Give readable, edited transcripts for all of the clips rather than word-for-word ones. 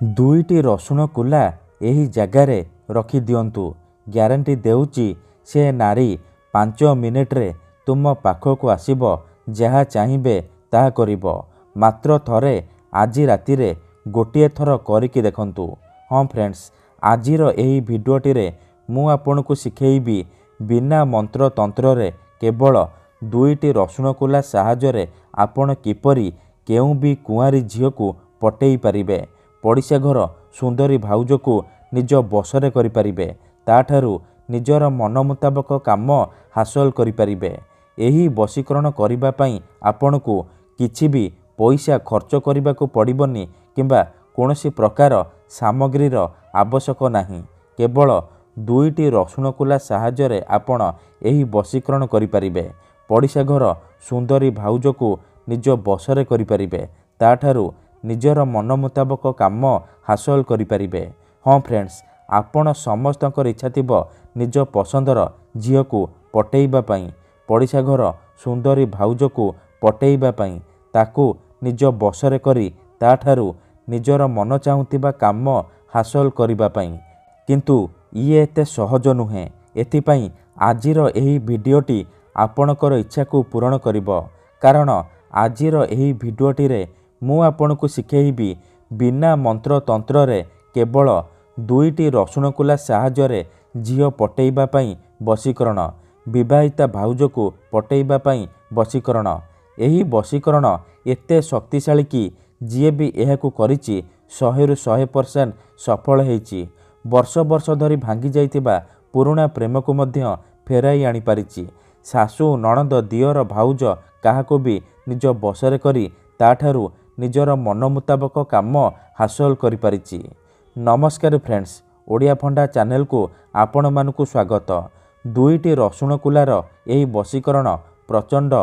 दुईटी रसुण कुला एही जगार रखिदिंतु। ग्यारंटी देउची से नारी 5 मिनिट्रे तुम पाखक आसिब, जहाँ चाहिए ताहा करिब। मात्र थरे आज रातिरे गोटे थर करिकी देखंतु। हाँ फ्रेंड्स, आजिर एही भिडियोटी रे मु आपनकु शिखेइबी बिना मंत्र तंत्र रे केवल दुईटी रसुण कुला साहाय्य आपण किपरि केउ भी कुआरी झील को पटेई पारिबे, पड़िशा घर सुंदरी भाउज को निज बसरे करि पारिबे, ताठारु निजर मन मुताबक काम हासिल करि पारिबे। एही वशीकरण करिबा पई आपनकु किछि भी पैसा खर्च करिबाकु पड़िबनी किंबा कोनोसी प्रकार सामग्रीर आवश्यक नाही। केवल दुईटी रसुण कुला साहाय्य आपण एही वशीकरण करि पारिबे, पड़िशा घर सुंदरी भाउज को निज बसरे करि पारिबे, ताठारु निजर मन मुताबक काम हासिल करि पारिबे। हाँ फ्रेंड्स, आपण समस्तकर इच्छा थिबो निज पसंदर झील को पटेइबा पई, पड़िशा घर सुंदरी भाउज को पटेइबा पई, ताकू निज बसरे करी ताठारु निजर मन चाहुथिबा काम हासिल करिबा पई। किंतु ये एते सहज नुहे। एथिपई आजिर एही भिडियोटी आपणकर इच्छा को पूरण करिबो, कारण आजिर एही भिडियोटी रे मु आपनकु शिखेइबी बिना मंत्र तंत्र रे केवल दुईटी रसुण कुला साहाय्य झील पटेइबा पई वशीकरण, विवाहिता भाउज को पटेइबा पई वशीकरण। एही वशीकरण एते शक्तिशाली कि जीए भी एहाकु करिछि 100% सफल हेइछि। वर्ष वर्ष धरी भांगी जाइतिबा पुराणा प्रेम को मध्य फेराई आनी पारिछि। सासु नणंद दियर भाउज काहाको भी निज बसरे करी ताठारु निजर मन मुताबक काम हासिल करि पारिछि। नमस्कार फ्रेंड्स, ओडिया फंडा चैनल को आपण मानकु स्वागत। दुईटी रसुण कुलार एही वशीकरण प्रचंड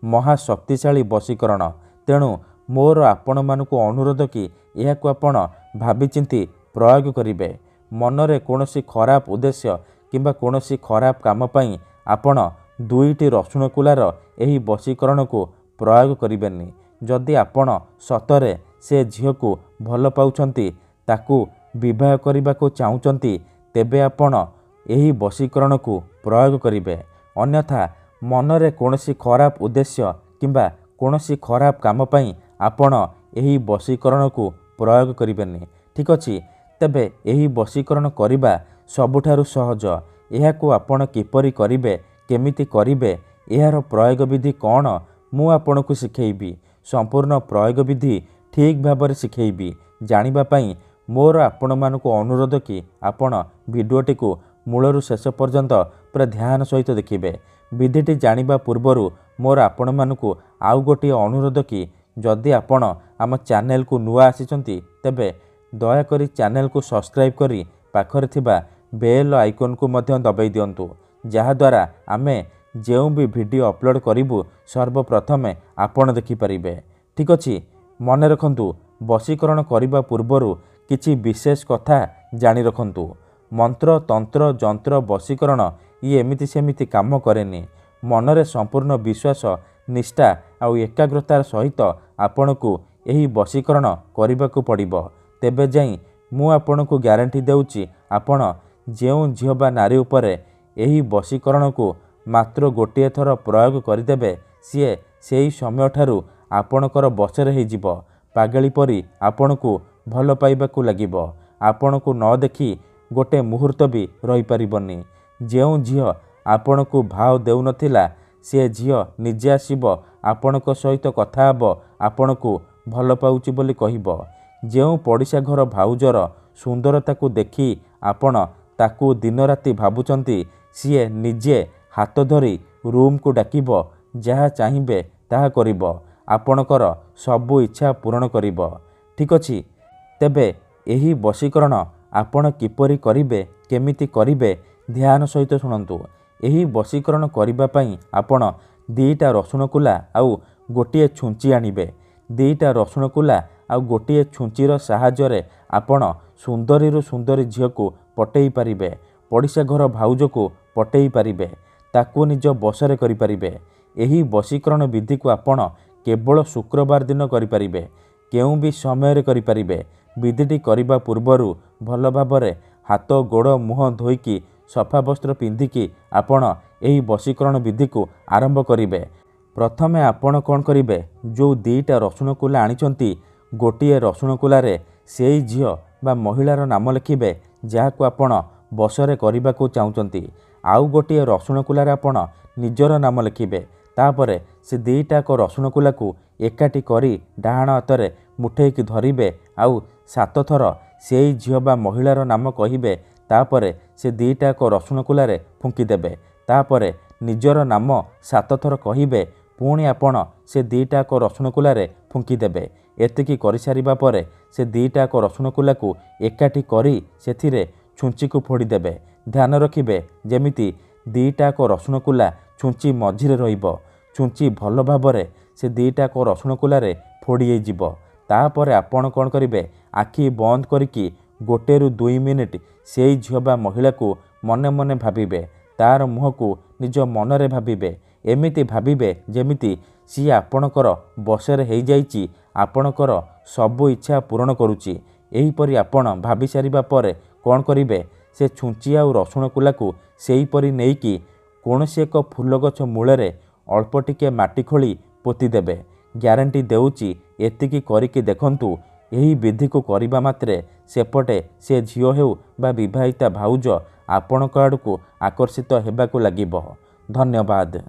महाशक्तिशाली वशीकरण। तेणु मोर आपण मानकु अनुरोध कि एहाकु आपण भाबिचिंती प्रयोग करिवे। मनरे कोनोसी खराब उद्देश्य किंबा कोनोसी खराब काम पई आपण दुईटी रसुण कुलार एही वशीकरण को प्रयोग करिवेनी। जदि आपण सतरे से झील को भल पाउछंती, ताकू विवाह करने को चाहूँगी, तेबे आपण एही वशीकरण को प्रयोग करिवे। अन्यथा मनरे कोनोसी खराब उद्देश्य किंबा कोनोसी खराब काम पई आपण एही वशीकरण को प्रयोग करिवेनी। ठीक अछि, तेबे एही वशीकरण करिबा सबुठारु सहज। एहाकु आपण किपरि करिवे, केमिति करिवे, एहार प्रयोग विधि कौन मु आपनकु शिखेइबी। संपूर्ण प्रयोग विधि ठीक भाव शिखेइबी। जानिबा पई मोर आपण मानकु अनुरोध कि आपण भिडियोटी को मूलरू शेष पर्यंत पूरा ध्यान सहित देखिबे। विधिटी जानिबा पूर्वरु मोर आपण मानकु आउ गोटे अनुरोध कि जदि आपण आम चैनल को नुआ आसीचंती, तेबे दया करी चैनल को सब्सक्राइब करी पाखरे थिबा बेल आइकन को मध्य दबाई दियंतु, जहा द्वारा आमे जेउ भी वीडियो अपलोड करिबु सर्वप्रथमे आपण देखि परिबे। ठीक अछि, मन रखंतु वशीकरण करिबा पूर्वरु किछि विशेष कथा जानि रखंतु। मंत्र तंत्र जंत्र वशीकरण ये एमिति सेमिति काम करेनी। मनरे संपूर्ण विश्वास निष्ठा आउ एकाग्रतार सहित आपणकु एही वशीकरण करिबाकु पड़िबो। तेबे जाई मु आपणकु ग्यारंटी देउची, आपण जेउ झील बा नारी उपरे एही वशीकरण को मात्र गोटे थर प्रयोग करदेबे, सीए सेही समय ठारू आपणकर बसरे हो जिवो। पागली परी आपणकु भल पाइबाकु लागिबो। आपणकु न देखी गोटे मुहूर्त भी रही पारिबनी। जेउ झील आपणकु भाव देउ नथिला, से झील निजे आसीबो, आपणक सहित कथा हबो, आपणकु भल पाउची बोली कहिबो। जेउ पड़िशा घर भाउजर सुंदरता को देखी आपण ताकू दिन राति भाबुचंती, सीए निजे हाथ धरी रूम को डाकिबो, जहाँ चाहिए ताहा करिबो, आपणकर सबु इच्छा पूरण करिबो। ठीक अछि, तेबे एही वशीकरण आपण किपरि करिवे, केमिति करिवे, ध्यान सहित शुणंतु। एही वशीकरण करिबा पई आपण 2टा रसुण कुला आउ गोटे छुंची आनिबे। 2टा रसुण कुला आउ गोटे छुंचीर साहाय्य आपण सुंदरी सुंदरी झील को पटेई पारिबे, पड़िशा घर भाउज को पटेई पारिबे, ताकू निज बसरे करि पारिबे। एही वशीकरण विधि को आपण केवल शुक्रवार दिन करि पारिबे। केउ भी समय रे करि पारिबे, विधिटी करने पूर्वर भल भाव हाथ गोड़ मुह धोईकी सफा वस्त्र पिंधिकी आपण यही वशीकरण विधि को आरंभ करेंगे। प्रथमे आपण कौन करेंगे, जो दीटा रसुण कुला आनी गोटे रसुण कुलारे से झील बा महिलार नाम लिखिबे जहाक आपण बसरे करने को चाहते। आउ गोटे रसुण कुलारे आपण निजर नाम लिखिबे। तापरे से दीटाक रसुण कुला को एकाठी करी डाहाण हाथ मुठेकी धरिबे आउ 7 थर से झील बा महिलार नाम कहिबे। तापरे से दीटाक रसुण कुलारे फुंकीदेबे। तापरे निजर नाम 7 थर कहिबे। पुणी आपण से दीटाक रसुण कुलारे फुंकीदेबे। एतिकी करि सारिबा परे से दीटाक रसुण कुला को एकाठी करी सेथिरे छुंची को फोड़ीदेबे। ध्यान रखिबे जेमिति दीटाक रसुण कुला छुंची मझिरे रहिबो। छुंची भल भाबरे से दीटाक रसुण कुलारे फोड़ी जिवो। तापरे आपण कौन करेंगे, आखि बंद करिकी 1 ରୁ 2 मिनिट से झील बा महिला को मने मने भाबिबे। तार मुह को निज मनरे भाबिबे। एमिति भाबिबे जेमिति सी आपणकर बसरे हो जाइछि, आपणकर सबु इच्छा पूरण करुछि। एहीपरि आपण भाबी सारिबा परे कौन करेंगे, से छुंची आउ रसुण कुला को सेहीपरि नेइकी कौनसी एक फूल गछ मूଳରେ अल्प टिके माटी खोली पोतीदेबे। ग्यारंटी देउची एतिकी करिकी देखंतु। यही विधि को करिबा मात्रे सेपटे से झियो हेउ बा विवाहिता भाउज आपणक आड़कू आकर्षित हेबाकू लागिबो। धन्यवाद।